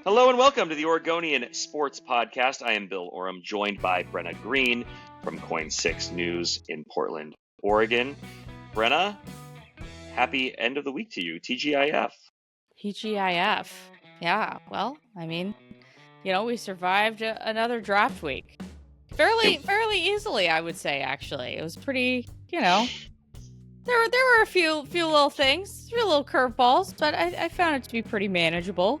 Hello and welcome to the Oregonian Sports Podcast. I am Bill Oram, joined by Brenna Greene from Coin 6 News in Portland, Oregon. Brenna, happy end of the week to you. TGIF. TGIF. Yeah, well, I mean, we survived another draft week. Fairly easily, I would say, actually. It was pretty, there were a few little things, a few little curveballs, but I found it to be pretty manageable.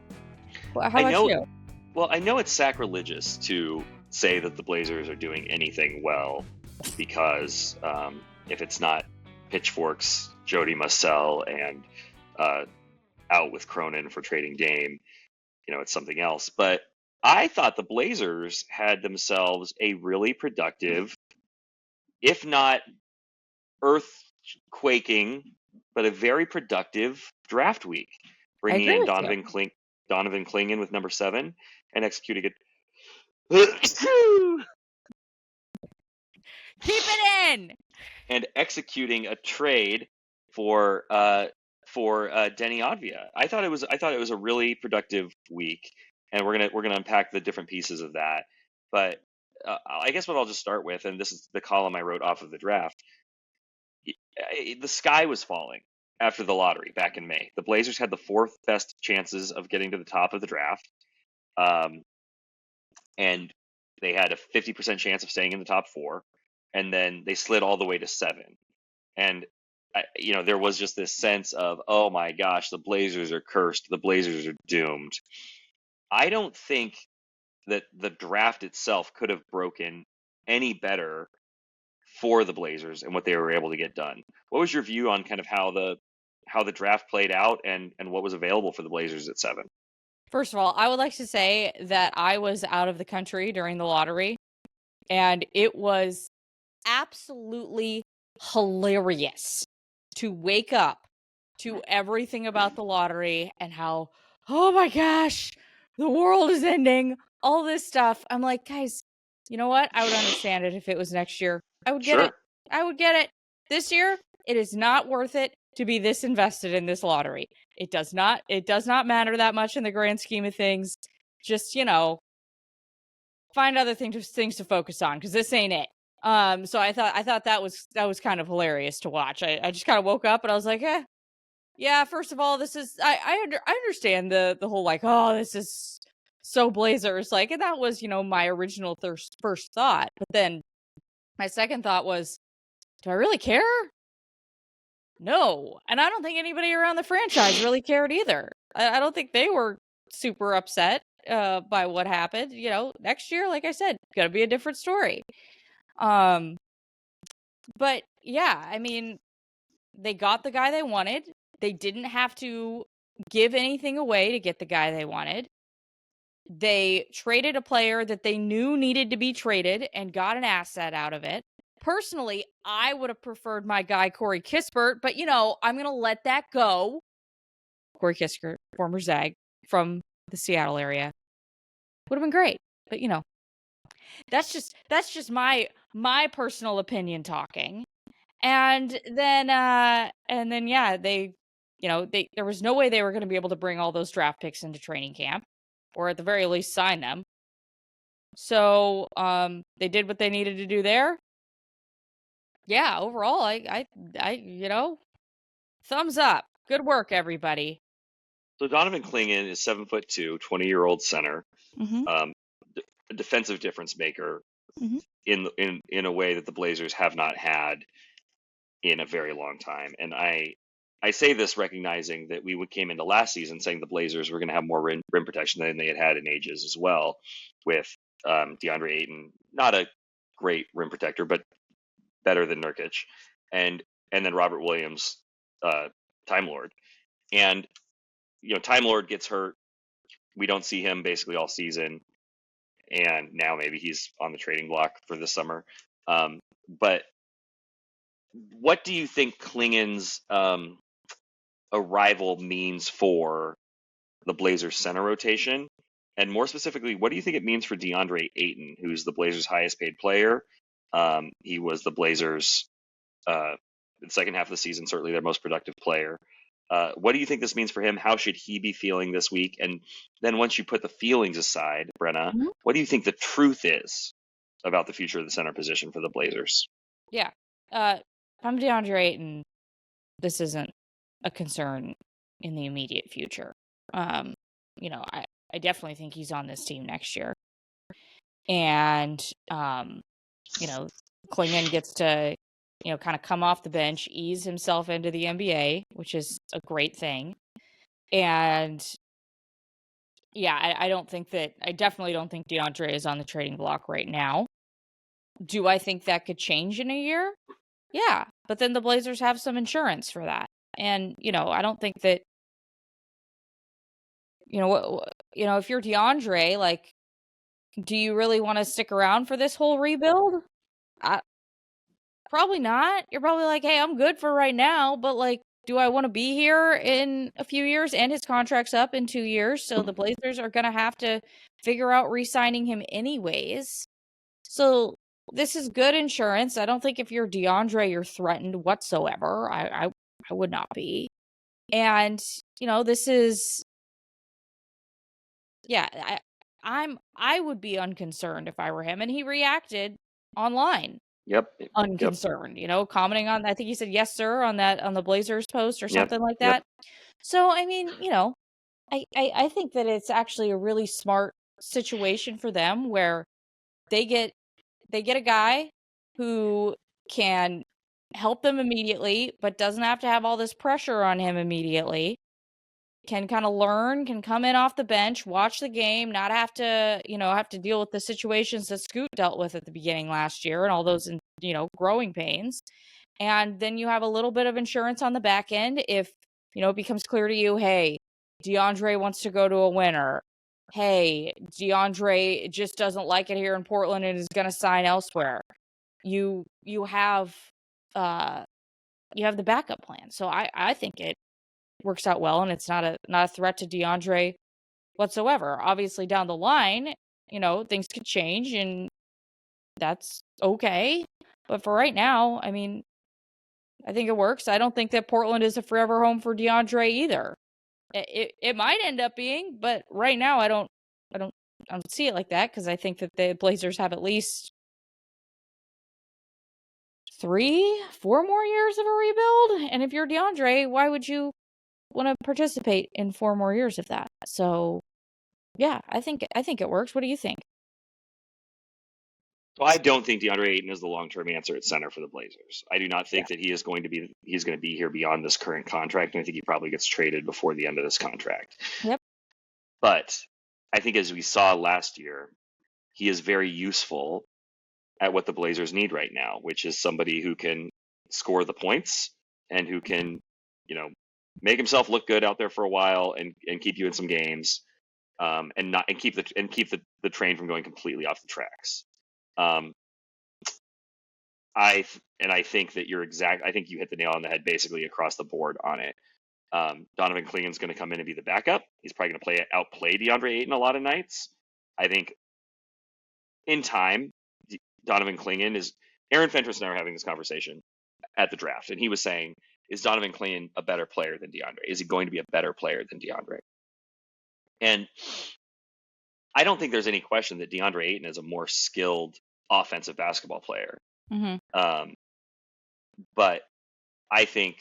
Well, how about you? Well, I know it's sacrilegious to say that the Blazers are doing anything well because if it's not pitchforks, Jody must sell, and out with Cronin for trading Dame, it's something else. But I thought the Blazers had themselves a really productive, if not earth-quaking, but a very productive draft week, bringing in Donovan Clingan with number 7 and executing it. Keep it in. And executing a trade for Deni Avdija. I thought it was a really productive week, and we're gonna unpack the different pieces of that. But I guess what I'll just start with, and this is the column I wrote off of the draft. The sky was falling after the lottery back in May. The Blazers had the 4th best chances of getting to the top of the draft, and they had a 50% chance of staying in the top 4, and then they slid all the way to 7. And there was just this sense of, oh my gosh, the Blazers are cursed. The Blazers are doomed. I don't think that the draft itself could have broken any better for the Blazers and what they were able to get done. What was your view on kind of how the draft played out and what was available for the Blazers at 7? First of all, I would like to say that I was out of the country during the lottery, and it was absolutely hilarious to wake up to everything about the lottery and how, oh my gosh, the world is ending, all this stuff. I'm like, guys, you know what? I would understand it if it was next year. I would get it. I would get it. This year, it is not worth it to be this invested in this lottery. It does not matter that much in the grand scheme of things. Just, find other things to focus on, because this ain't it. So I thought that was kind of hilarious to watch. I just kind of woke up and I was like, yeah, first of all, this is I understand the whole like, oh, this is so Blazers, like, and that was, my original first thought. But then my second thought was, do I really care? No. And I don't think anybody around the franchise really cared either. I don't think they were super upset by what happened. Next year, like I said, gonna be a different story. But yeah, I mean, they got the guy they wanted. They didn't have to give anything away to get the guy they wanted. They traded a player that they knew needed to be traded and got an asset out of it. Personally, I would have preferred my guy Corey Kispert, but I'm going to let that go. Corey Kispert, former Zag from the Seattle area. Would have been great, but that's just my personal opinion talking. And then yeah, they there was no way they were going to be able to bring all those draft picks into training camp, or at the very least sign them. So they did what they needed to do there. Yeah, overall, I thumbs up. Good work, everybody. So Donovan Clingan is 7'2", 20-year-old center, a defensive difference maker in a way that the Blazers have not had in a very long time. And I say this recognizing that we came into last season saying the Blazers were going to have more rim protection than they had in ages as well, with Deandre Ayton, not a great rim protector, but better than Nurkic, and then Robert Williams, Time Lord. And Time Lord gets hurt. We don't see him basically all season, and now maybe he's on the trading block for this summer. But what do you think Clingan's arrival means for the Blazers center rotation? And more specifically, what do you think it means for Deandre Ayton, who's the Blazers' highest paid player? He was the Blazers' the second half of the season, certainly their most productive player. What do you think this means for him? How should he be feeling this week? And then once you put the feelings aside, Brenna, what do you think the truth is about the future of the center position for the Blazers? Yeah. If I'm Deandre Ayton, this isn't a concern in the immediate future. I definitely think he's on this team next year. And, Clingan gets to, kind of come off the bench, ease himself into the NBA, which is a great thing. And yeah, I definitely don't think Deandre is on the trading block right now. Do I think that could change in a year? Yeah, but then the Blazers have some insurance for that. And, I don't think that, if you're Deandre, like, do you really want to stick around for this whole rebuild? Probably not. You're probably like, hey, I'm good for right now, but like, do I want to be here in a few years? And his contract's up in 2 years, so the Blazers are going to have to figure out re-signing him anyways. So this is good insurance. I don't think if you're Deandre, you're threatened whatsoever. I would not be. And, this is, yeah, I would be unconcerned if I were him. And he reacted online. Yep. Unconcerned, commenting on, I think he said, yes, sir, on the Blazers post or something like that. So, I mean, I think that it's actually a really smart situation for them where they get a guy who can help them immediately, but doesn't have to have all this pressure on him immediately. Can kind of learn, can come in off the bench, watch the game, not have to, have to deal with the situations that Scoot dealt with at the beginning last year and all those, growing pains. And then you have a little bit of insurance on the back end if, it becomes clear to you, hey, Deandre wants to go to a winner. Hey, Deandre just doesn't like it here in Portland and is going to sign elsewhere. You have the backup plan. So I think it works out well, and it's not a threat to Deandre whatsoever. Obviously, down the line, things could change, and that's okay. But for right now, I mean, I think it works. I don't think that Portland is a forever home for Deandre either. It might end up being, but right now I don't see it like that because I think that the Blazers have at least 3-4 more years of a rebuild. And if you're Deandre, why would you want to participate in 4 more years of that? So, yeah, I think it works. What do you think? Well, I don't think Deandre Ayton is the long-term answer at center for the Blazers. I do not think that he's going to be here beyond this current contract, and I think he probably gets traded before the end of this contract. Yep. But I think as we saw last year, he is very useful at what the Blazers need right now, which is somebody who can score the points and who can, make himself look good out there for a while and keep you in some games, and keep the train from going completely off the tracks. I think that I think you hit the nail on the head basically across the board on it. Donovan Clingan's going to come in and be the backup. He's probably going to outplay Deandre Ayton a lot of nights. I think in time, Donovan Clingan is. Aaron Fentress and I were having this conversation at the draft, and he was saying, is Donovan Clingan a better player than Deandre? Is he going to be a better player than Deandre? And I don't think there's any question that Deandre Ayton is a more skilled offensive basketball player. Mm-hmm. But I think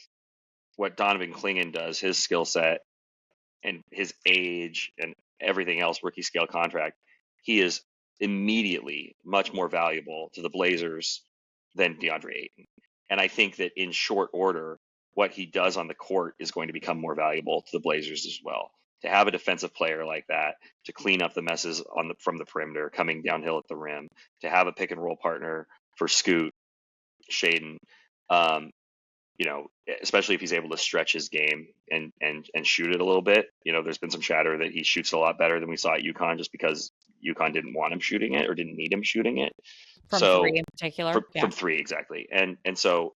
what Donovan Clingan does, his skill set and his age and everything else, rookie scale contract, he is immediately much more valuable to the Blazers than Deandre Ayton. And I think that in short order, what he does on the court is going to become more valuable to the Blazers as well. To have a defensive player like that, to clean up the messes from the perimeter, coming downhill at the rim, to have a pick and roll partner for Scoot, Shaedon, especially if he's able to stretch his game and shoot it a little bit. There's been some chatter that he shoots a lot better than we saw at UConn just because UConn didn't want him shooting it or didn't need him shooting it. From 3 in particular. From 3, exactly. And so,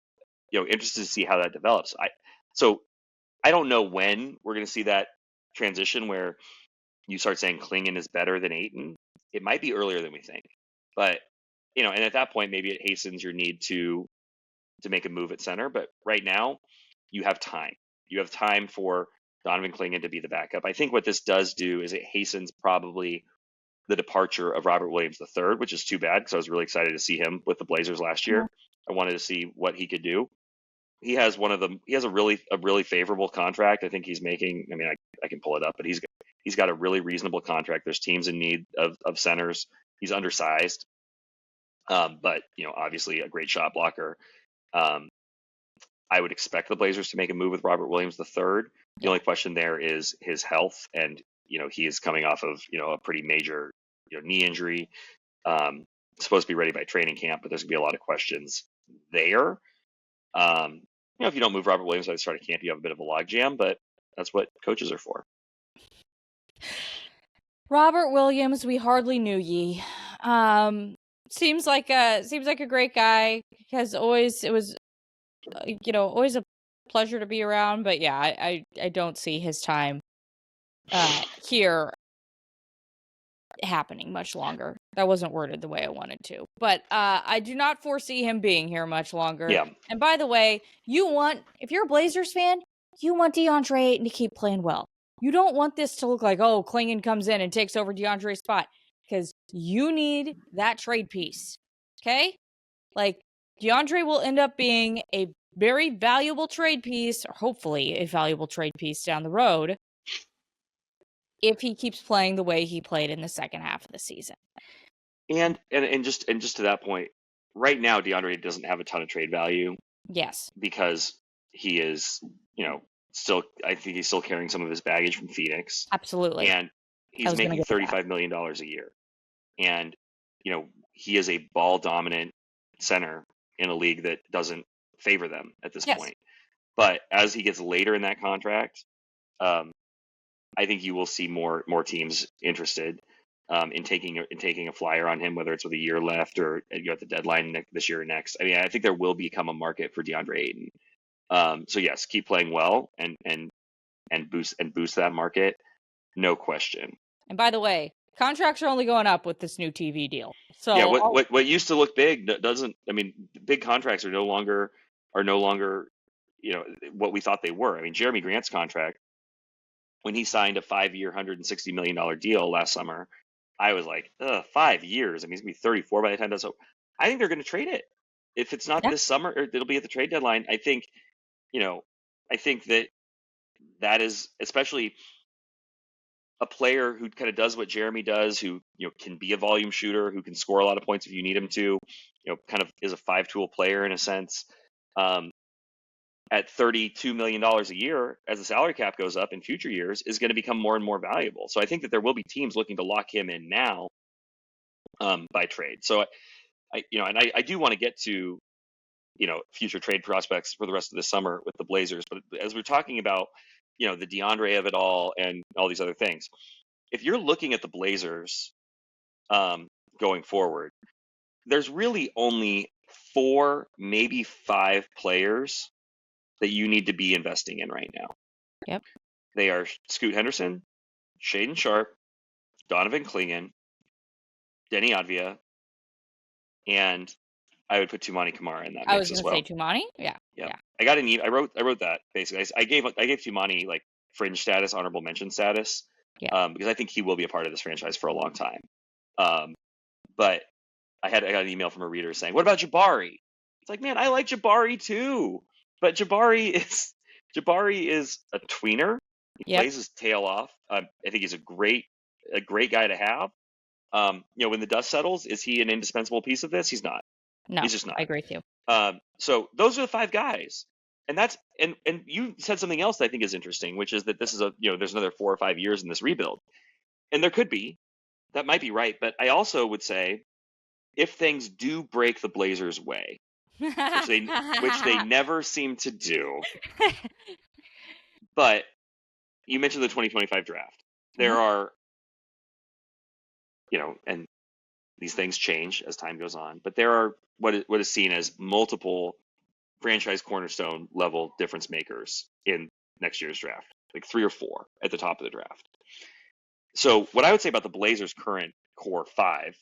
interested to see how that develops. I don't know when we're going to see that transition where you start saying Clingan is better than Ayton. It might be earlier than we think. But, and at that point, maybe it hastens your need to make a move at center. But right now, you have time. You have time for Donovan Clingan to be the backup. I think what this does do is it hastens probably the departure of Robert Williams III, which is too bad because I was really excited to see him with the Blazers last year. I wanted to see what he could do. He has a really favorable contract. I think he's making, I mean, I can pull it up, but he's got a really reasonable contract. There's teams in need of centers. He's undersized, but obviously a great shot blocker. I would expect the Blazers to make a move with Robert Williams III. The only question there is his health, and he is coming off of a pretty major knee injury. Supposed to be ready by training camp, but there's gonna be a lot of questions there. If you don't move Robert Williams by the start of camp, you have a bit of a logjam, but that's what coaches are for. Robert Williams, we hardly knew ye. Seems like a great guy. It was always a pleasure to be around, but yeah, I don't see his time here happening much longer. That wasn't worded the way I wanted to, but I do not foresee him being here much longer. Yeah. And by the way, if you're a Blazers fan, you want DeAndre Ayton to keep playing well. You don't want this to look like, oh, Clingan comes in and takes over DeAndre's spot, because you need that trade piece. Okay? Like, DeAndre will end up being a very valuable trade piece, or hopefully a valuable trade piece down the road, if he keeps playing the way he played in the second half of the season. And just to that point, right now DeAndre doesn't have a ton of trade value. Yes. Because he is, I think he's still carrying some of his baggage from Phoenix. Absolutely. And he's making $35 million a year. And, he is a ball dominant center in a league that doesn't favor them at this point. But as he gets later in that contract, I think you will see more teams interested in taking a flyer on him, whether it's with a year left or at the deadline this year or next. I mean, I think there will become a market for DeAndre Ayton. So yes, keep playing well and boost that market, no question. And by the way, contracts are only going up with this new TV deal. So yeah, what used to look big doesn't. I mean, big contracts are no longer what we thought they were. I mean, Jeremy Grant's contract, when he signed a 5-year, $160 million deal last summer, I was like, 5 years. I mean, he's going to be 34 by the time that's over. I think they're going to trade it. If it's not this summer, or it'll be at the trade deadline. I think that is, especially a player who kind of does what Jeremy does, who can be a volume shooter, who can score a lot of points if you need him to, kind of is a 5-tool player in a sense. At $32 million a year, as the salary cap goes up in future years, is going to become more and more valuable. So I think that there will be teams looking to lock him in now by trade. So I do want to get to future trade prospects for the rest of the summer with the Blazers. But as we're talking about the DeAndre of it all and all these other things, if you're looking at the Blazers going forward, there's really only 4, maybe 5 players that you need to be investing in right now. Yep. They are Scoot Henderson, Shaedon Sharpe, Donovan Clingan, Deni Avdija, and I would put Toumani Camara in that mix as well. I was going to say Toumani. Yeah. I got I wrote that basically. I gave Toumani like fringe status, honorable mention status, because I think he will be a part of this franchise for a long time. But I got an email from a reader saying, "What about Jabari?" It's like, man, I like Jabari too. But Jabari is a tweener. He plays his tail off. I think he's a great guy to have. When the dust settles, is he an indispensable piece of this? He's not. No, he's just not. I agree with you. So those are the 5 guys, and that's and you said something else that I think is interesting, which is that this is there's another 4 or 5 years in this rebuild, and there could be, that might be right, but I also would say if things do break the Blazers' way, which they never seem to do. But you mentioned the 2025 draft. There are, and these things change as time goes on, but there are what is seen as multiple franchise cornerstone level difference makers in next year's draft, like 3 or 4 at the top of the draft. So what I would say about the Blazers' current core 5,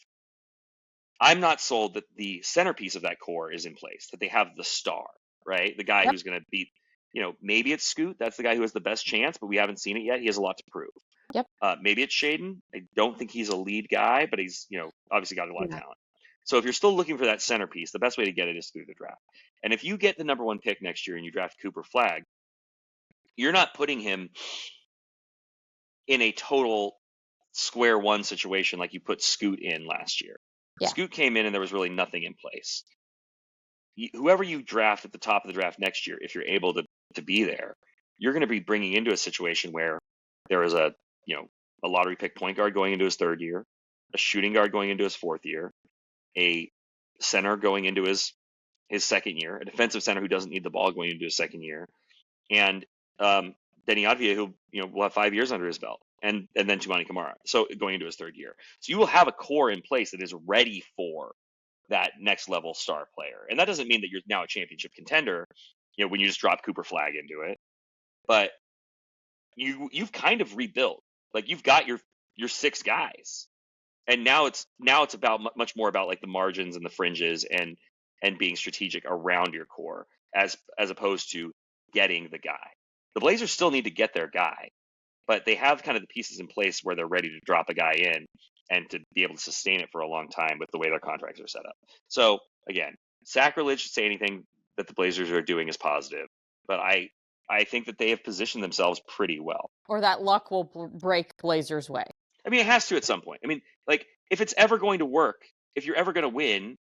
I'm not sold that the centerpiece of that core is in place, that they have the star, right? The guy who's going to beat, maybe it's Scoot. That's the guy who has the best chance, but we haven't seen it yet. He has a lot to prove. Yep. Maybe it's Shaedon. I don't think he's a lead guy, but he's, obviously got a lot of Yeah. talent. So if you're still looking for that centerpiece, the best way to get it is through the draft. And if you get the number 1 pick next year and you draft Cooper Flagg, you're not putting him in a total square one situation like you put Scoot in last year. Yeah. Scoot came in and there was really nothing in place. Whoever you draft at the top of the draft next year, if you're able to be there, you're going to be bringing into a situation where there is a lottery pick point guard going into his 3rd year, a shooting guard going into his 4th year, a center going into his 2nd year, a defensive center who doesn't need the ball going into his 2nd year, and Deni Avdija, who will have 5 years under his belt, and then Toumani Camara, so going into his 3rd year. So you will have a core in place that is ready for that next level star player, and that doesn't mean that you're now a championship contender, when you just drop Cooper Flagg into it, but you've kind of rebuilt. Like, you've got your 6 guys, and now it's about much more about like the margins and the fringes and being strategic around your core as opposed to getting the guy. The Blazers still need to get their guy, but they have kind of the pieces in place where they're ready to drop a guy in and to be able to sustain it for a long time with the way their contracts are set up. So again, sacrilege to say anything that the Blazers are doing is positive, but I think that they have positioned themselves pretty well. Or that luck will break Blazers' way. I mean, it has to at some point. I mean, like, if it's ever going to work, if you're ever going to win,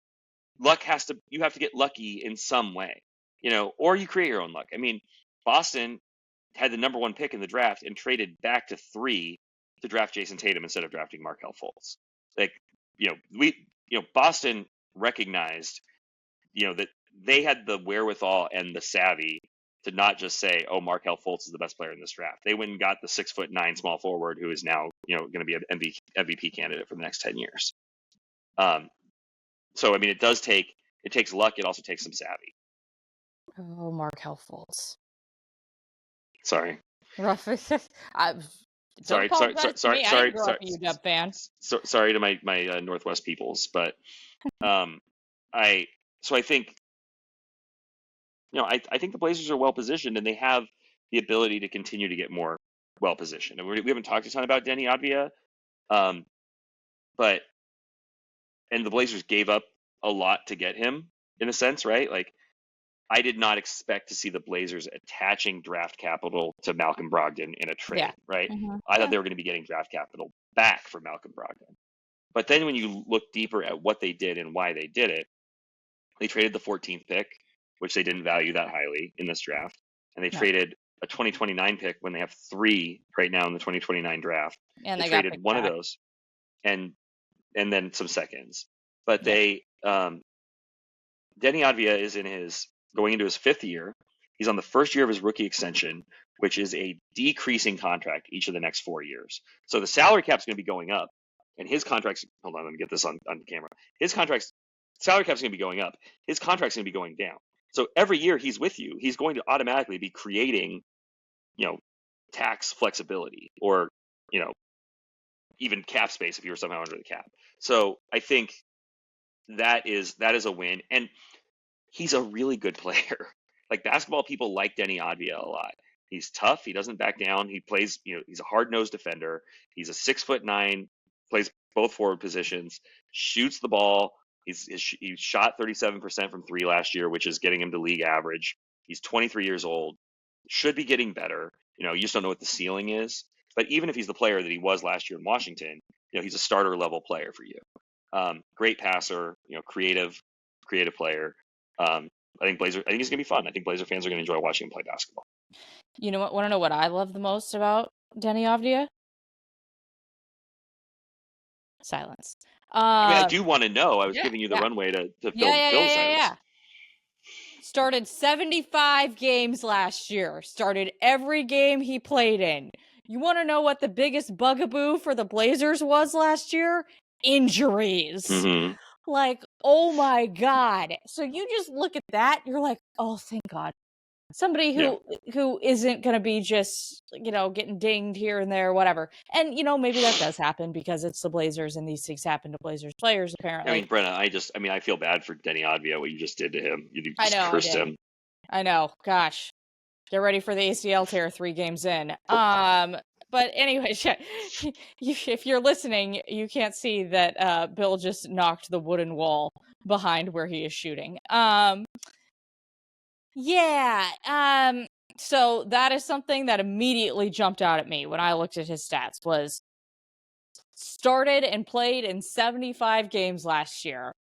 you have to get lucky in some way, or you create your own luck. I mean, Boston had the number 1 pick in the draft and traded back to 3 to draft Jason Tatum instead of drafting Markelle Fultz. Like, Boston recognized, that they had the wherewithal and the savvy to not just say, oh, Markelle Fultz is the best player in this draft. They went and got the 6'9" small forward who is now, going to be an MVP candidate for the next 10 years. So, I mean, it takes luck. It also takes some savvy. Oh, Markelle Fultz. Sorry. Rough. Sorry. UW fan. Sorry to my Northwest peoples, but I think, I think the Blazers are well positioned and they have the ability to continue to get more well positioned. And we haven't talked a ton about Deni Avdija, and the Blazers gave up a lot to get him in a sense, right? Like, I did not expect to see the Blazers attaching draft capital to Malcolm Brogdon in a trade, right? Mm-hmm. I thought they were going to be getting draft capital back from Malcolm Brogdon. But then when you look deeper at what they did and why they did it, they traded the 14th pick, which they didn't value that highly in this draft. And they traded a 2029 pick when they have 3 right now in the 2029 draft. And they traded one of those and then some seconds. But Deni Avdija is going into his 5th year. He's on the 1st year of his rookie extension, which is a decreasing contract each of the next 4 years. So the salary cap's going to be going up, and his contract's, hold on, let me get this on camera. Salary cap's going to be going up. His contract's going to be going down. So every year he's with you, he's going to automatically be creating, tax flexibility or, even cap space if you were somehow under the cap. So I think that is a win. And he's a really good player. Like, basketball people like Deni Avdija a lot. He's tough. He doesn't back down. He plays, he's a hard-nosed defender. He's a 6'9", plays both forward positions, shoots the ball. He shot 37% from 3 last year, which is getting him to league average. He's 23 years old, should be getting better. You just don't know what the ceiling is. But even if he's the player that he was last year in Washington, he's a starter level player for you. Great passer, creative player. I think he's going to be fun. I think Blazer fans are going to enjoy watching him play basketball. You know what? Want to know what I love the most about Deni Avdija? Silence. I do want to know. I was giving you the runway to fill silence. Yeah. Started 75 games last year. Started every game he played in. You want to know what the biggest bugaboo for the Blazers was last year? Injuries. Mm-hmm. Like, oh my God. So you just look at that, you're like, oh, thank God. Somebody who isn't going to be just, getting dinged here and there, whatever. And, maybe that does happen because it's the Blazers and these things happen to Blazers players, apparently. I mean, Brenna, I feel bad for Deni Avdija, what you just did to him. You just cursed him. I know. Gosh. Get ready for the ACL tear 3 games in. But anyway, if you're listening, you can't see that Bill just knocked the wooden wall behind where he is shooting. So that is something that immediately jumped out at me when I looked at his stats. Was started and played in 75 games last year.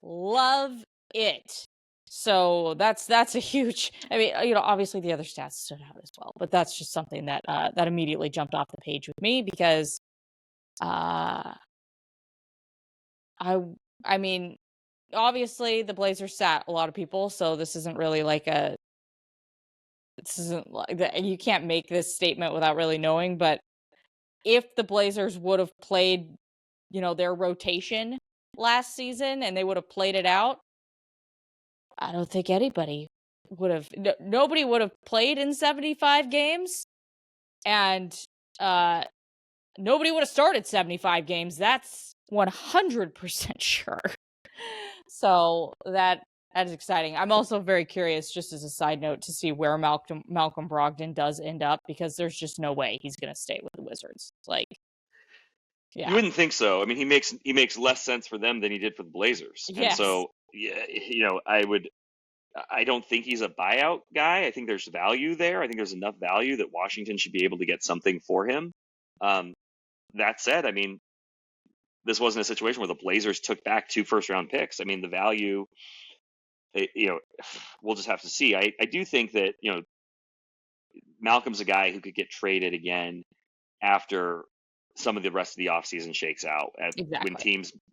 Love it. So that's a huge. I mean, obviously the other stats stood out as well, but that's just something that that immediately jumped off the page with me because, I mean, obviously the Blazers sat a lot of people, so this isn't really like a. This isn't like that. You can't make this statement without really knowing, but if the Blazers would have played, their rotation last season and they would have played it out, I don't think anybody would have. Nobody would have played in 75 games, and nobody would have started 75 games. That's 100% sure. So that is exciting. I'm also very curious, just as a side note, to see where Malcolm Brogdon does end up, because there's just no way he's going to stay with the Wizards. Yeah. You wouldn't think so. I mean, he makes less sense for them than he did for the Blazers. Yes. And so, yeah, I don't think he's a buyout guy. I think there's value there. I think there's enough value that Washington should be able to get something for him. That said, I mean, this wasn't a situation where the Blazers took back 2 first-round picks. I mean, the value, we'll just have to see. I do think that, Malcolm's a guy who could get traded again after some of the rest of the offseason shakes out. Exactly.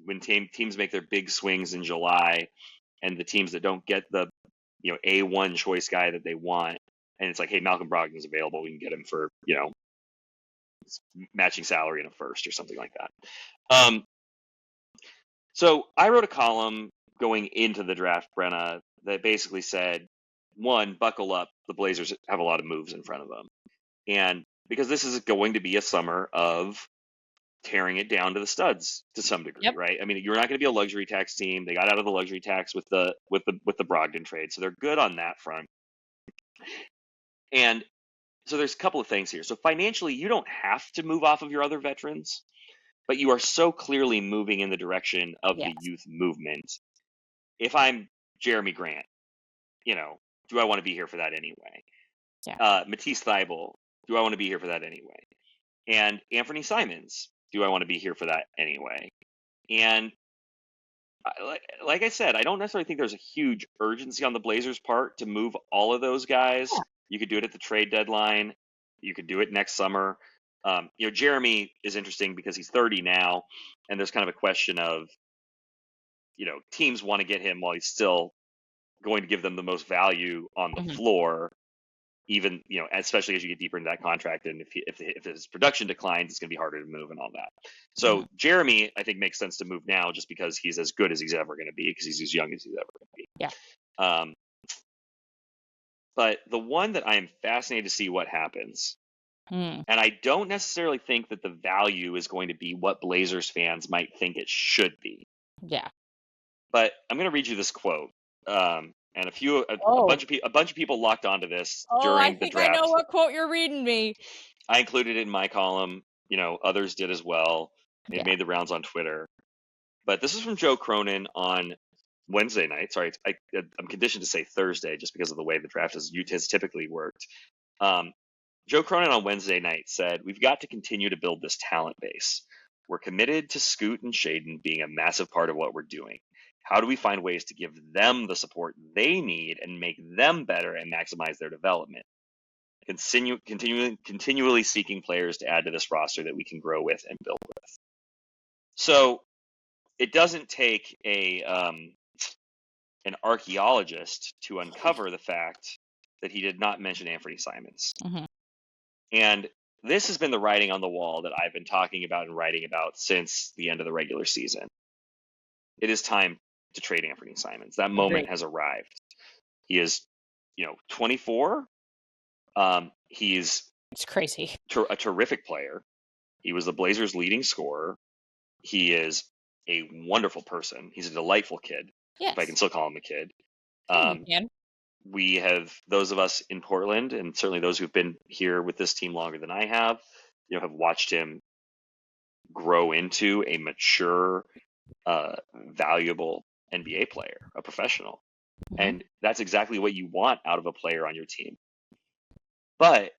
When teams make their big swings in July, and the teams that don't get the A1 choice guy that they want, and it's like, hey, Malcolm Brogdon's available, we can get him for matching salary in a first or something like that. So I wrote a column going into the draft, Brenna, that basically said, one, buckle up, the Blazers have a lot of moves in front of them, and because this is going to be a summer of tearing it down to the studs to some degree, Yep. right? I mean, you're not going to be a luxury tax team. They got out of the luxury tax with the Brogdon trade, so they're good on that front. And so there's a couple of things here. So financially, you don't have to move off of your other veterans, but you are so clearly moving in the direction of the youth movement. If I'm Jeremy Grant, do I want to be here for that anyway? Yeah. Matisse Thybulle, do I want to be here for that anyway? And Anfernee Simons, do I want to be here for that anyway? And like I said, I don't necessarily think there's a huge urgency on the Blazers' part to move all of those guys. Yeah. You could do it at the trade deadline. You could do it next summer. Jeremy is interesting because he's 30 now, and there's kind of a question of, teams want to get him while he's still going to give them the most value on the floor, even, especially as you get deeper into that contract. And if his production declines, it's going to be harder to move and all that. So Jeremy, I think, makes sense to move now just because he's as good as he's ever going to be, because he's as young as he's ever going to be. Yeah. But the one that I am fascinated to see what happens, and I don't necessarily think that the value is going to be what Blazers fans might think it should be. Yeah. But I'm going to read you this quote. And a bunch of people locked onto this during the draft. I know what quote you're reading me. I included it in my column. Others did as well. It made the rounds on Twitter. But this is from Joe Cronin on Wednesday night. Sorry, I'm conditioned to say Thursday just because of the way the draft has typically worked. Joe Cronin on Wednesday night said, "We've got to continue to build this talent base. We're committed to Scoot and Shaedon being a massive part of what we're doing. How do we find ways to give them the support they need and make them better and maximize their development? Continually seeking players to add to this roster that we can grow with and build with." So it doesn't take an archaeologist to uncover the fact that he did not mention Anfernee Simons. And this has been the writing on the wall that I've been talking about and writing about since the end of the regular season. It is time to trade Anfernee Simons. That moment has arrived. He is, 24. It's crazy. A terrific player. He was the Blazers' leading scorer. He is a wonderful person. He's a delightful kid. Yes. If I can still call him a kid. You can. we have, those of us in Portland, and certainly those who've been here with this team longer than I have, have watched him grow into a mature, valuable NBA player, a professional. Mm-hmm. And that's exactly what you want out of a player on your team. But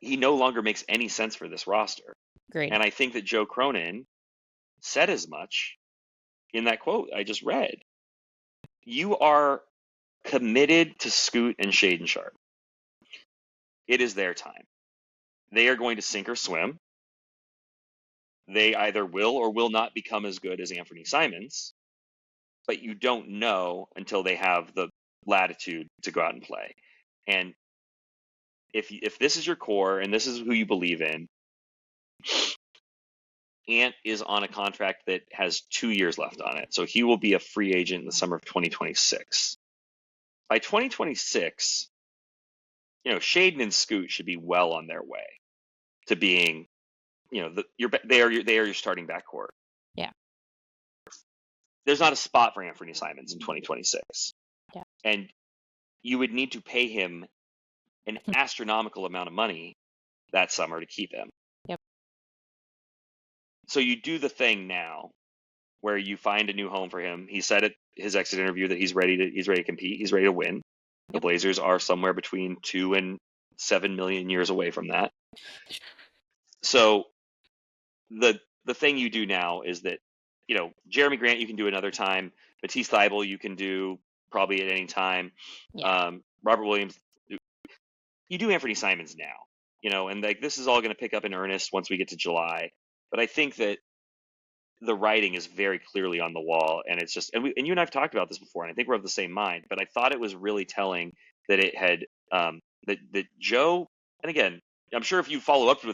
he no longer makes any sense for this roster. Great. And I think that Joe Cronin said as much in that quote I just read. You are committed to Scoot and Shaedon Sharpe. It is their time. They are going to sink or swim. They either will or will not become as good as Anfernee Simons, but you don't know until they have the latitude to go out and play. And if this is your core and this is who you believe in, Ant is on a contract that has 2 years left on it. So he will be a free agent in the summer of 2026. By 2026, Shaedon and Scoot should be well on their way to being, they are your starting backcourt. Yeah. There's not a spot for Anfernee Simons in 2026. Yeah. And you would need to pay him an astronomical amount of money that summer to keep him. Yep. So you do the thing now where you find a new home for him. He said at his exit interview that he's ready to compete. He's ready to win. Yep. The Blazers are somewhere between 2 and 7 million years away from that. So the thing you do now is that, Jeremy Grant you can do another time. Matisse Thybulle you can do probably at any time. Yeah. Robert Williams, you do Anfernee Simons now, and this is all going to pick up in earnest once we get to July. But I think that the writing is very clearly on the wall, and it's just, and you and I've talked about this before, and I think we're of the same mind. But I thought it was really telling that it had that Joe, and again, I'm sure if you followed up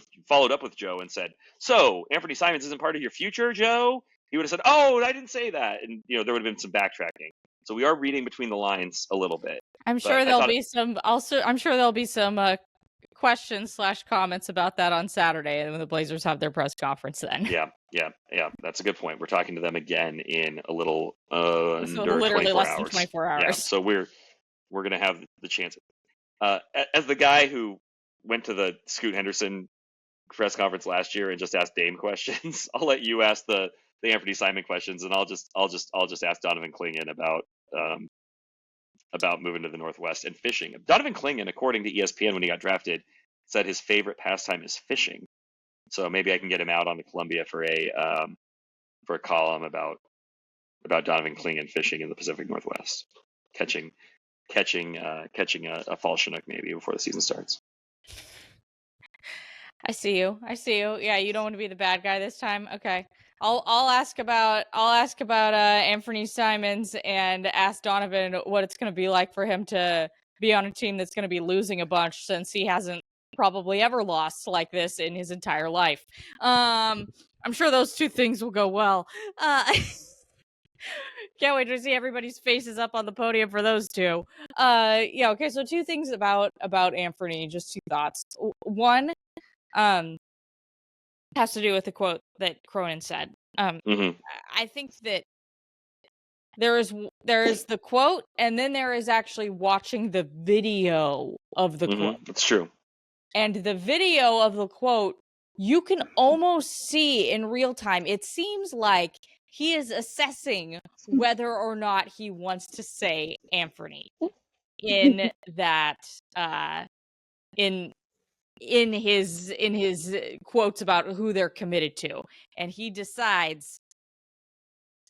with Joe and said, "So Anfernee Simons isn't part of your future, Joe," he would have said, "Oh, I didn't say that," and there would have been some backtracking. So we are reading between the lines a little bit. I'm sure there'll be some. Also, I'm sure there'll be some questions / comments about that on Saturday when the Blazers have their press conference. Then. Yeah. That's a good point. We're talking to them again in a little under literally 24 less hours. than 24 hours. Yeah, so we're gonna have the chance. As the guy who went to the Scoot Henderson press conference last year and just asked Dame questions, I'll let you ask the Anfernee Simon questions, and I'll just ask Donovan Clingan about moving to the Northwest and fishing. Donovan Clingan, according to ESPN, when he got drafted, said his favorite pastime is fishing. So maybe I can get him out on the Columbia for a column about Donovan Clingan fishing in the Pacific Northwest, catching a fall Chinook maybe before the season starts. I see you. Yeah, you don't want to be the bad guy this time. Okay. I'll ask about Anfernee Simons and ask Donovan what it's going to be like for him to be on a team that's going to be losing a bunch, since he hasn't probably ever lost like this in his entire life. I'm sure those two things will go well. Can't wait to see everybody's faces up on the podium for those two. Yeah. Okay. So 2 things about Anfernee. Just 2 thoughts. One, has to do with the quote that Cronin said. I think that there is the quote, and then there is actually watching the video of the quote. That's true. And the video of the quote, you can almost see in real time. It seems like he is assessing whether or not he wants to say Anfernee in that in his quotes about who they're committed to, and he decides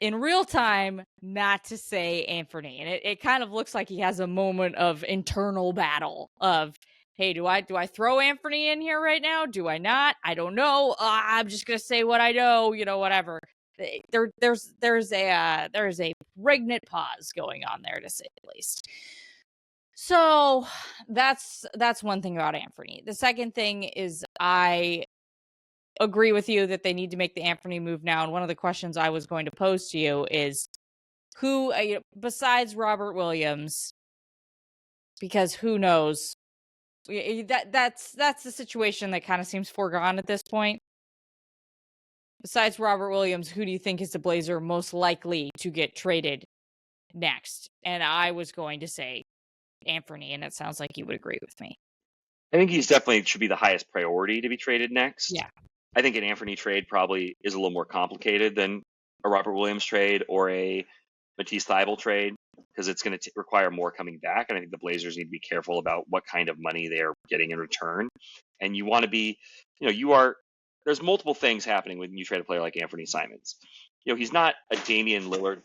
in real time not to say Anfernee, and it kind of looks like he has a moment of internal battle of, hey, do I throw Anfernee in here right now? Do I not? I don't know. I'm just gonna say what I know. Whatever. There's a pregnant pause going on there, to say the least. So that's one thing about Anfernee. The second thing is, I agree with you that they need to make the Anfernee move now. And one of the questions I was going to pose to you is, who, besides Robert Williams, because who knows, that's the situation that kind of seems foregone at this point. Besides Robert Williams, who do you think is the Blazer most likely to get traded next? And I was going to say Anfernee, and it sounds like you would agree with me. I think he's definitely should be the highest priority to be traded next. Yeah. I think an Anfernee trade probably is a little more complicated than a Robert Williams trade or a Matisse Thybulle trade, because it's going to require more coming back. And I think the Blazers need to be careful about what kind of money they are getting in return. And you want to be, there's multiple things happening when you trade a player like Anfernee Simons. He's not a Damian Lillard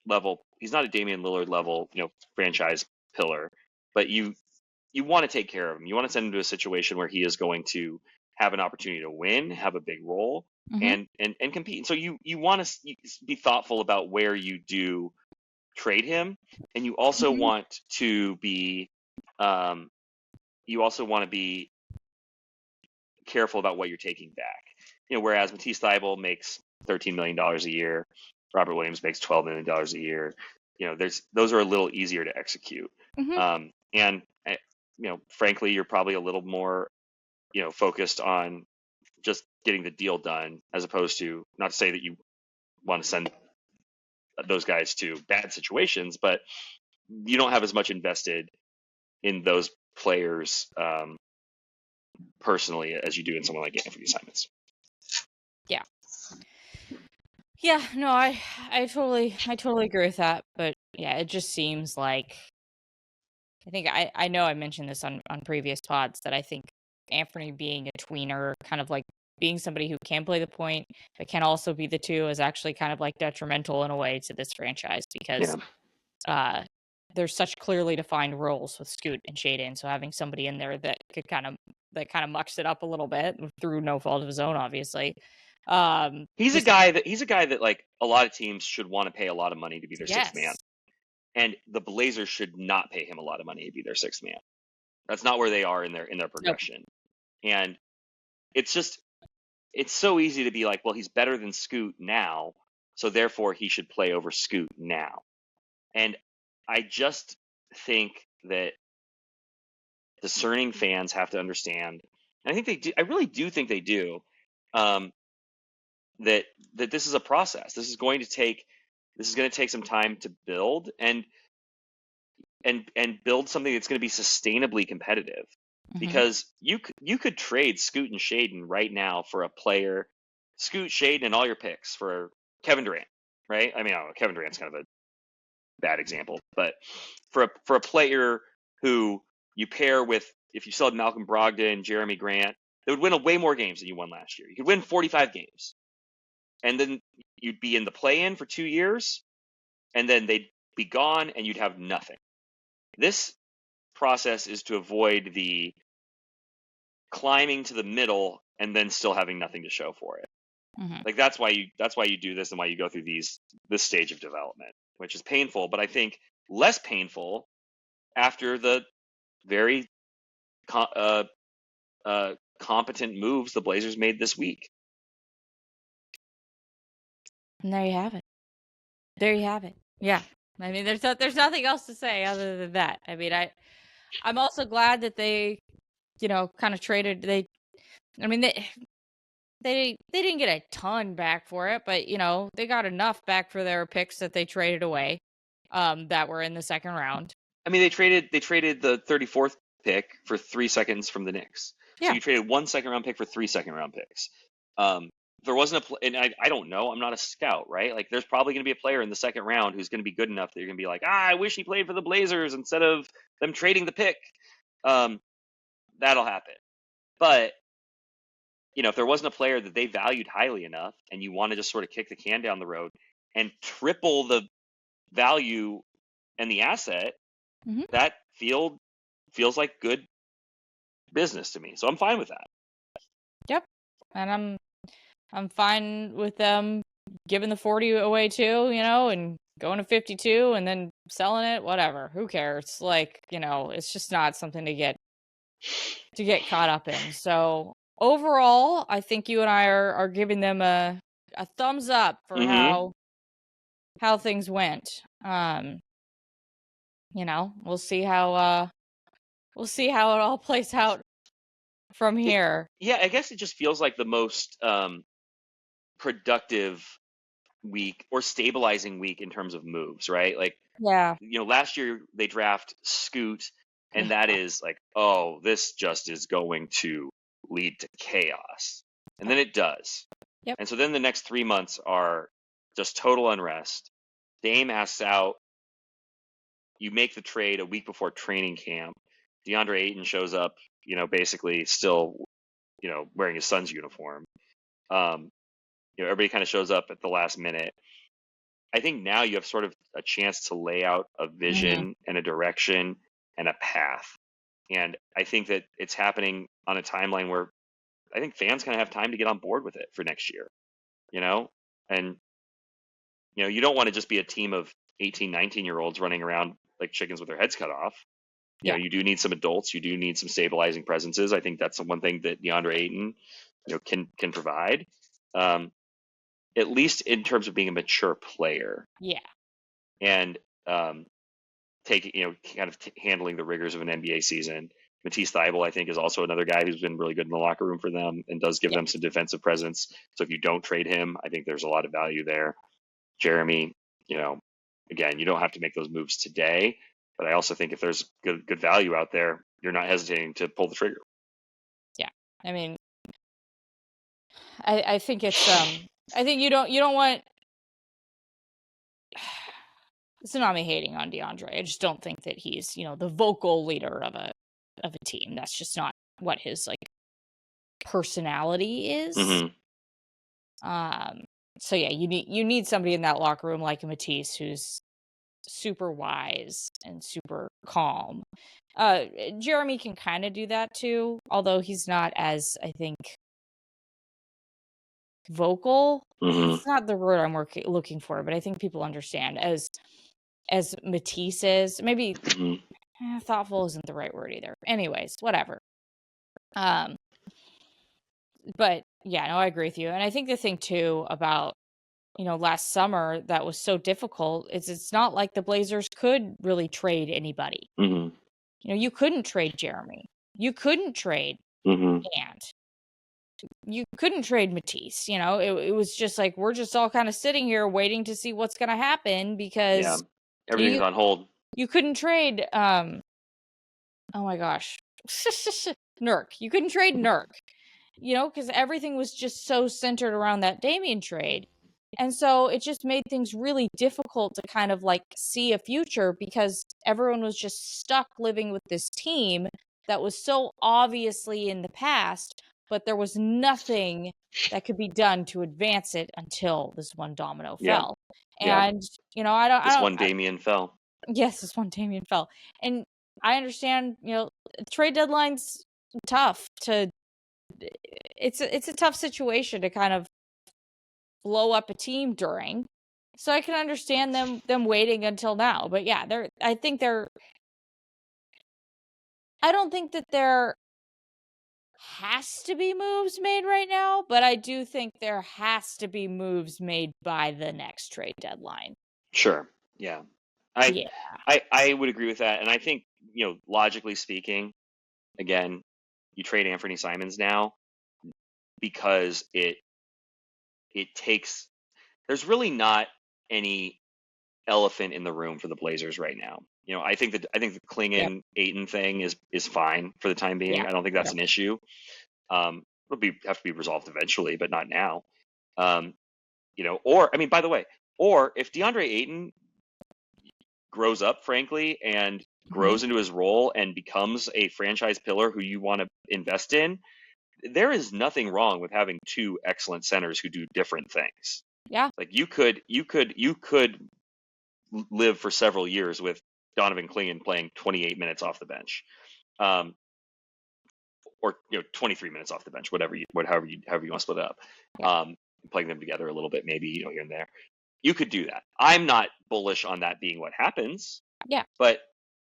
level. He's not a Damian Lillard level, franchise pillar, but you want to take care of him. You want to send him to a situation where he is going to have an opportunity to win, have a big role, and compete. And so you want to be thoughtful about where you do trade him, and you also want to be careful about what you're taking back. Whereas Matisse Thybulle makes $13 million a year, Robert Williams makes $12 million a year. Those are a little easier to execute. And frankly, you're probably a little more, focused on just getting the deal done, as opposed to, not to say that you want to send those guys to bad situations, but you don't have as much invested in those players personally as you do in someone like Anfernee Simons. Yeah. Yeah, no, I totally agree with that. But yeah, it just seems like, I think I know I mentioned this on previous pods, that I think Anfernee being a tweener, kind of like being somebody who can play the point but can also be the two, is actually kind of like detrimental in a way to this franchise, because there's such clearly defined roles with Scoot and Shaedon. So having somebody in there that could kind of mucks it up a little bit through no fault of his own, obviously. He's a guy that like a lot of teams should want to pay a lot of money to be their sixth man. And the Blazers should not pay him a lot of money to be their sixth man. That's not where they are in their progression. Nope. And it's so easy to be like, well, he's better than Scoot now, so therefore he should play over Scoot now. And I just think that discerning fans have to understand, and I think they do, I really do think they do, that this is a process. This is going to take some time to build and build something that's going to be sustainably competitive. Because you could trade Scoot and Shaedon right now for a player, Scoot, Shaedon, and all your picks for Kevin Durant, right? I mean, I don't know, Kevin Durant's kind of a bad example, but for a player who you pair with, if you still had Malcolm Brogdon, Jeremy Grant, they would win way more games than you won last year. You could win 45 games, and then you'd be in the play-in for 2 years, and then they'd be gone, and you'd have nothing. This process is to avoid the climbing to the middle and then still having nothing to show for it. Like that's why you do this, and why you go through this stage of development, which is painful, but I think less painful after the very competent moves the Blazers made this week. And there you have it. Yeah. I mean, there's nothing else to say other than that. I mean, I'm also glad that they, kind of traded. They didn't get a ton back for it, but they got enough back for their picks that they traded away, that were in the second round. I mean, they traded the 34th pick for 3 seconds from the Knicks. Yeah. So you traded 1 second round pick for 3 second round picks. There wasn't and I don't know, I'm not a scout, right? Like there's probably going to be a player in the second round who's going to be good enough that you're going to be like, I wish he played for the Blazers instead of them trading the pick. That'll happen. But if there wasn't a player that they valued highly enough, and you want to just sort of kick the can down the road and triple the value and the asset, that feels like good business to me. So I'm fine with that. Yep. And I'm fine with them giving the 40 away too, and going to 52 and then selling it, whatever. Who cares? Like, it's just not something to get caught up in. So overall, I think you and I are giving them a thumbs up for how things went. We'll see how it all plays out from here. I guess it just feels like the most productive week or stabilizing week in terms of moves, right? Like, Yeah. last year they draft Scoot, and Yeah. that is like, oh, this just is going to lead to chaos. And then it does. Yep. And so then the next 3 months are just total unrest. Dame asks out. You make the trade a week before training camp. Deandre Ayton shows up, basically still, wearing his son's uniform. Everybody kind of shows up at the last minute. I think now you have sort of a chance to lay out a vision and a direction and a path. And I think that it's happening on a timeline where I think fans kind of have time to get on board with it for next year, and, you don't want to just be a team of 18, 19-year-olds running around like chickens with their heads cut off. You do need some adults. You do need some stabilizing presences. I think that's the one thing that DeAndre Ayton, can provide, at least in terms of being a mature player. Yeah. And handling the rigors of an NBA season. Matisse Thybulle, I think, is also another guy who's been really good in the locker room for them and does give them some defensive presence. So if you don't trade him, I think there's a lot of value there. Jeremy, again, you don't have to make those moves today, but I also think if there's good value out there, you're not hesitating to pull the trigger. Yeah. I mean, I think it's I think you don't want. It's not me hating on DeAndre. I just don't think that he's, the vocal leader of a team. That's just not what his personality is. So yeah, you need somebody in that locker room like Matisse who's super wise and super calm. Jeremy can kind of do that too, although he's not as, I think, vocal. It's not the word I'm looking for, but I think people understand as Matisse is. Maybe thoughtful isn't the right word either. Anyways, whatever. But yeah, no, I agree with you. And I think the thing too about, last summer that was so difficult is it's not like the Blazers could really trade anybody. You couldn't trade Jeremy. You couldn't trade Ant. You couldn't trade Matisse. It was just like, we're just all kind of sitting here waiting to see what's going to happen because everything's on hold. You couldn't trade, oh my gosh, Nurk. You couldn't trade Nurk, because everything was just so centered around that Damian trade. And so it just made things really difficult to kind of see a future because everyone was just stuck living with this team that was so obviously in the past, but there was nothing that could be done to advance it until this one domino fell. And, This one Damian fell. Yes, this one Damian fell. And I understand, trade deadline's tough it's a tough situation to kind of blow up a team during. So I can understand them waiting until now. But yeah, I don't think that there has to be moves made right now, but I do think there has to be moves made by the next trade deadline. Sure. Yeah. I would agree with that. And I think, logically speaking, again, you trade Anfernee Simons now because it takes, there's really not any elephant in the room for the Blazers right now. I think the Clingan Ayton thing is fine for the time being. I don't think that's an issue. It'll have to be resolved eventually, but not now. Or, I mean, by the way, or if DeAndre Ayton grows up, frankly, and grows into his role and becomes a franchise pillar who you want to invest in, there is nothing wrong with having two excellent centers who do different things. Yeah. Like you could live for several years with Donovan Clingan playing 28 minutes off the bench. Or 23 minutes off the bench, however you want to split it up. Playing them together a little bit, maybe here and there. You could do that. I'm not bullish on that being what happens. Yeah. But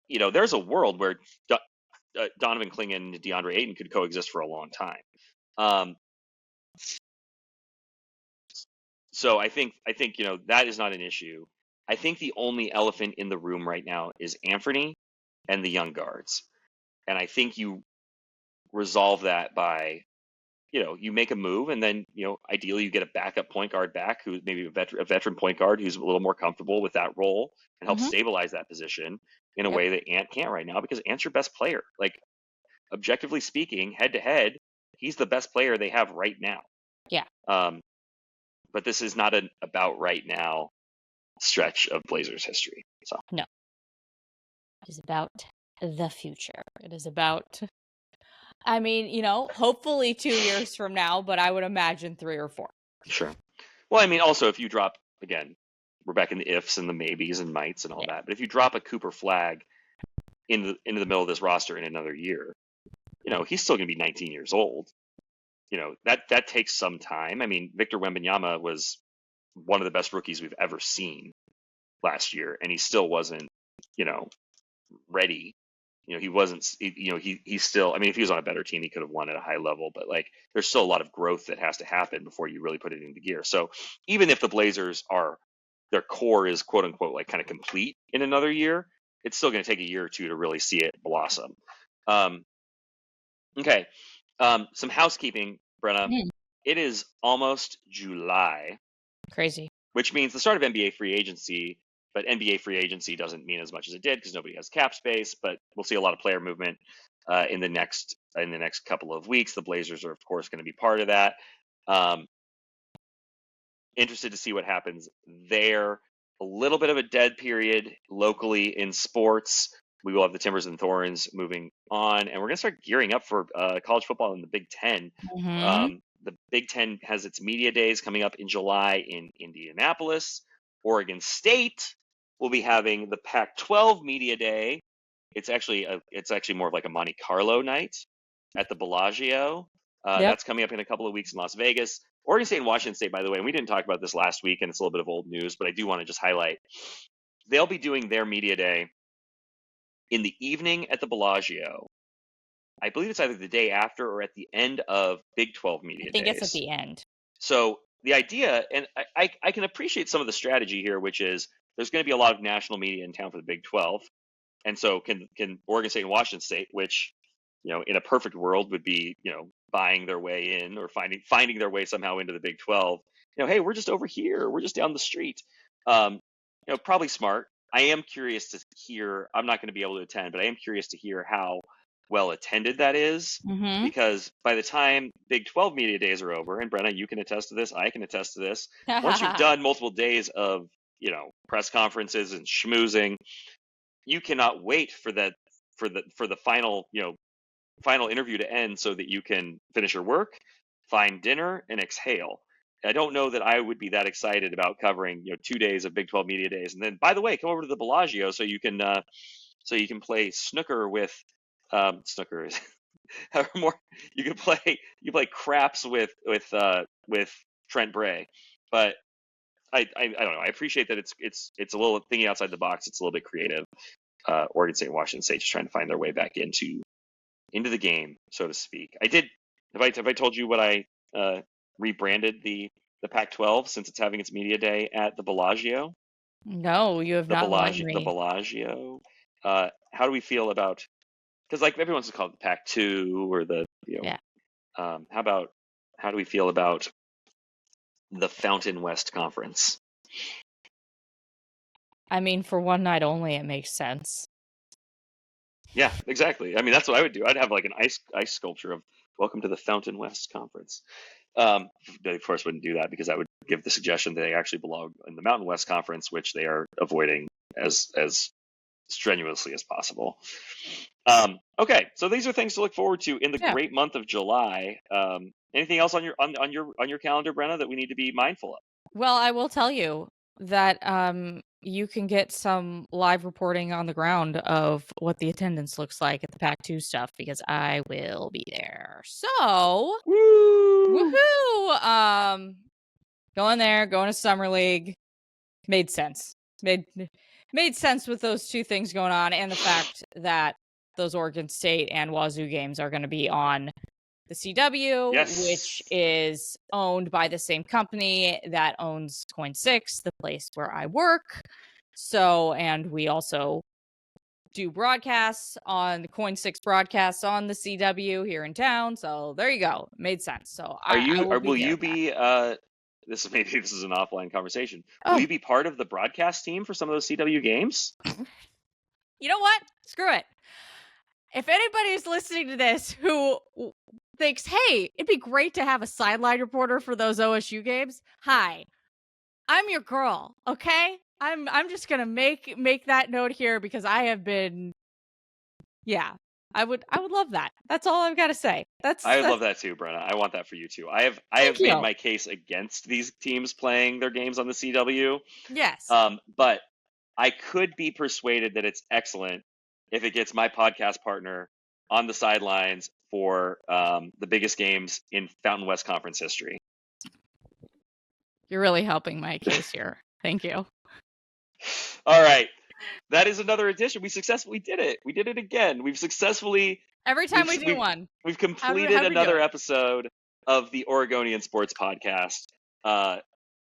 there's a world where Donovan Clingan and DeAndre Ayton could coexist for a long time. So I think that is not an issue. I think the only elephant in the room right now is Anfernee and the young guards, and I think you resolve that by you make a move, and then, ideally you get a backup point guard back who's maybe a veteran point guard who's a little more comfortable with that role and help stabilize that position in a way that Ant can't right now, because Ant's your best player. Like, objectively speaking, head to head, he's the best player they have right now. Yeah. But this is not an about right now stretch of Blazers history. So no, it is about the future. It is about, I mean, hopefully 2 years from now, but I would imagine 3 or 4. Sure. Well, I mean, also, if you drop, again, we're back in the ifs and the maybes and mights and all that, but if you drop a Cooper Flag into the middle of this roster in another year, he's still going to be 19 years old. That takes some time. I mean, Victor Wembanyama was one of the best rookies we've ever seen last year, and he still wasn't, ready. He wasn't, he's still, I mean, if he was on a better team, he could have won at a high level, but like, there's still a lot of growth that has to happen before you really put it into gear. So even if the Blazers their core is quote unquote, like kind of complete in another year, it's still going to take a year or two to really see it blossom. Okay. Some housekeeping, Brenna. It is almost July. Crazy. Which means the start of NBA free agency, but NBA free agency doesn't mean as much as it did because nobody has cap space, but we'll see a lot of player movement in the next couple of weeks. The Blazers are, of course, going to be part of that. Interested to see what happens there. A little bit of a dead period locally in sports. We will have the Timbers and Thorns moving on, and we're going to start gearing up for college football in the Big Ten. The Big Ten has its media days coming up in July in Indianapolis. Oregon State will be having the Pac-12 media day. It's actually more of like a Monte Carlo night at the Bellagio. That's coming up in a couple of weeks in Las Vegas. Oregon State and Washington State, by the way, and we didn't talk about this last week, and it's a little bit of old news, but I do want to just highlight, they'll be doing their media day in the evening at the Bellagio. I believe it's either the day after or at the end of Big 12 media days. I think it's at the end. So the idea, and I can appreciate some of the strategy here, which is there's going to be a lot of national media in town for the Big 12. And so can Oregon State and Washington State, which, in a perfect world would be, buying their way in or finding their way somehow into the Big 12, hey, we're just over here. We're just down the street. Probably smart. I am curious to hear, I'm not going to be able to attend, but I am curious to hear how well attended that is, because by the time Big 12 media days are over, and Brenna, you can attest to this, I can attest to this, once you've done multiple days of, press conferences and schmoozing, you cannot wait for the final, final interview to end so that you can finish your work, find dinner, and exhale. I don't know that I would be that excited about covering 2 days of Big 12 media days, and then, by the way, come over to the Bellagio so you can play snooker with snooker is more. You can play craps with Trent Bray, but I don't know. I appreciate that it's a little thinking outside the box. It's a little bit creative. Oregon State and Washington State just trying to find their way back into the game, so to speak. Have I told you what I rebranded the Pac-12 since it's having its media day at the Bellagio? No, you have not. The Bellagio. How do we feel about? Because like everyone's called the Pac-2 or the how do we feel about the Fountain West Conference? I mean, for one night only, it makes sense. Yeah, exactly. I mean, that's what I would do. I'd have like an ice sculpture of "Welcome to the Fountain West Conference." They of course wouldn't do that because that would give the suggestion that they actually belong in the Mountain West Conference, which they are avoiding as strenuously as possible. Okay, so these are things to look forward to in the great month of July. Anything else on your calendar, Brenna, that we need to be mindful of? Well, I will tell you that you can get some live reporting on the ground of what the attendance looks like at the Pac-2 stuff because I will be there. So, woohoo! Going to Summer League made sense. Made sense with those two things going on, and the fact that those Oregon State and Wazoo games are going to be on the CW, which is owned by the same company that owns Coin 6, the place where I work. So, and we also do broadcasts on the Coin 6 broadcasts on the CW here in town. So there you go. It made sense. So will you be this is an offline conversation. Will you be part of the broadcast team for some of those CW games? You know what? Screw it. If anybody's listening to this who thinks, hey, it'd be great to have a sideline reporter for those OSU games, hi, I'm your girl, okay? I'm just gonna make that note here because I have been, I would love that. That's all I've got to say. I would love that too, Brenna. I want that for you too. I have made my case against these teams playing their games on the CW. Yes. But I could be persuaded that it's excellent if it gets my podcast partner on the sidelines for the biggest games in Fountain West Conference history. You're really helping my case here. Thank you. All right. That is another edition. We successfully did it. We did it again. We've successfully... Every time we do one. We've completed another episode of the Oregonian Sports Podcast.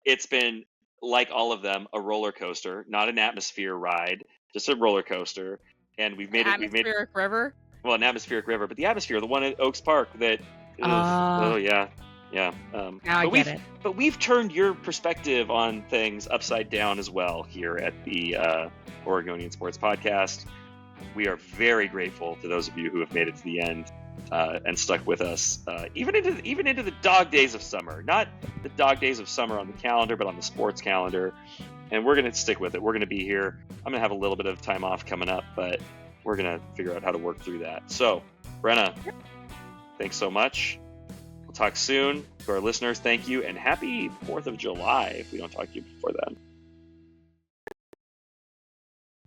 It's been, like all of them, a roller coaster, not an atmosphere ride, just a roller coaster. And we've made atmospheric river? Well, an atmospheric river, but the atmosphere, the one at Oaks Park that... oh, yeah. Yeah. Now I get it. But we've turned your perspective on things upside down as well here at the Oregonian Sports Podcast. We are very grateful to those of you who have made it to the end and stuck with us, even into the dog days of summer. Not the dog days of summer on the calendar, but on the sports calendar. And we're going to stick with it. We're going to be here. I'm going to have a little bit of time off coming up, but we're going to figure out how to work through that. So, Brenna, thanks so much. We'll talk soon. To our listeners, thank you, and happy 4th of July if we don't talk to you before then.